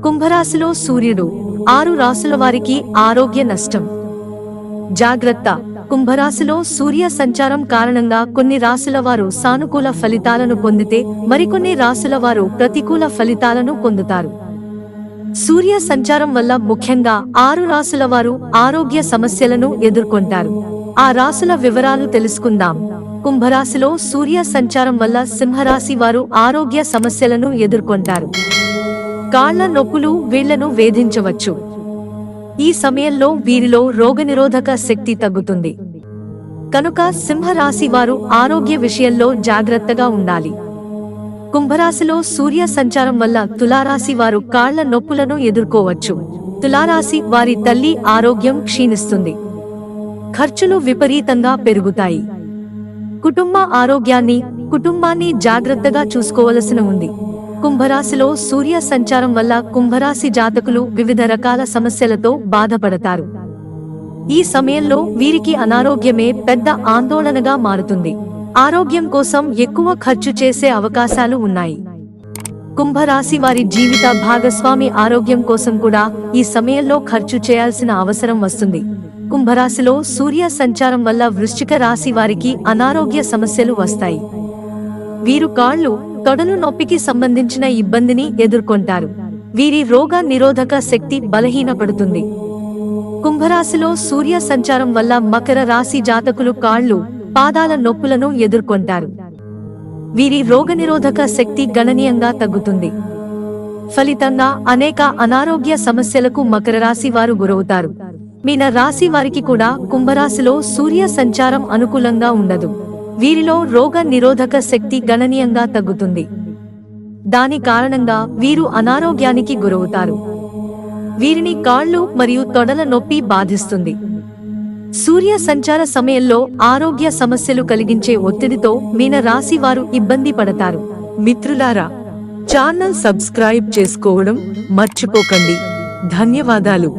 కుంభరాశిలో సూర్యుడు 6 రాశుల వారికి ఆరోగ్య నష్టం. జాగ్రత్త. కుంభరాశిలో సూర్య సంచారం కారణంగా కొన్ని రాశుల వారు సానుకూల ఫలితాలను పొందితే మరికొన్ని రాశుల వారు ప్రతికూల ఫలితాలను పొందుతారు. సూర్య సంచారం వల్ల ముఖ్యంగా 6 రాశుల వారు ఆరోగ్య సమస్యలను ఎదుర్కొంటారు. ఆ రాశుల వివరాలు తెలుసుకుందాం. కుంభరాశిలో సూర్య సంచారం వల్ల సింహరాశి వారు ఆరోగ్య సమస్యలను ఎదుర్కొంటారు. కాళ్ల నొప్పులు వీళ్లను వేధించవచ్చు. ఈ సమయంలో వీరిలో రోగనిరోధక శక్తి తగ్గుతుంది. కనుక సింహరాశి వారు ఆరోగ్య విషయంలో జాగ్రత్తగా ఉండాలి. కుంభరాశిలో సూర్య సంచారం వల్ల తులారాశి వారు కాళ్ల నొప్పులను ఎదుర్కోవచ్చు. తులారాశి వారి తల్లి ఆరోగ్యం క్షీణిస్తుంది. ఖర్చులు విపరీతంగా పెరుగుతాయి. కుటుంబ కుటుంబాన్ని జాగ్రత్తగా చూసుకోవలసిన ఉంది. కుంభరాశిలో సూర్య సంచారం వల్ల కుంభరాశి జాతకులు వివిధ రకాల సమస్యలతో బాధపడతారు. ఈ సమయంలో వీరికి అనారోగ్యమే పెద్ద ఆందోళనగా మారుతుంది. ఆరోగ్యం కోసం ఎక్కువ ఖర్చు చేసే అవకాశాలు ఉన్నాయి. కుంభరాశి వారి జీవిత భాగస్వామి ఆరోగ్యం కోసం కూడా ఈ సమయంలో ఖర్చు చేయాల్సిన అవసరం వస్తుంది. కుంభరాశిలో సూర్య సంచారం వల్ల వృశ్చిక రాశి వారికి అనారోగ్య సమస్యలు వస్తాయి. వీరు కాళ్ళు, తొడలు నొప్పికి సంబంధించిన ఇబ్బందిని ఎదుర్కొంటారు. వీరి రోగ నిరోధక శక్తి బలహీనపడుతుంది. కుంభరాశిలో సూర్య సంచారం వల్ల మకర రాశి జాతకులు కాళ్ళు, పాదాల నొప్పులను ఎదుర్కొంటారు. వీరి రోగనిరోధక శక్తి గణనీయంగా తగ్గుతుంది. ఫలితంగా అనేక అనారోగ్య సమస్యలకు మకర రాశి వారు గురవుతారు. మీన రాశి వారికి కూడా కుంభరాశిలో సూర్య సంచారం అనుకూలంగా ఉండదు. వీరిలో రోగ నిరోధక శక్తి గణనీయంగా తగ్గుతుంది. దాని కారణంగా వీరు అనారోగ్యానికి గురవుతారు. వీరిని కాళ్ళు మరియు తొడల నొప్పి బాధిస్తుంది. సూర్య సంచార సమయంలో ఆరోగ్య సమస్యలు కలిగించే ఒత్తిడితో మీన రాశి వారు ఇబ్బంది పడతారు. మిత్రులారా, ఛానల్ సబ్స్క్రైబ్ చేసుకోవడం మర్చిపోకండి. ధన్యవాదాలు.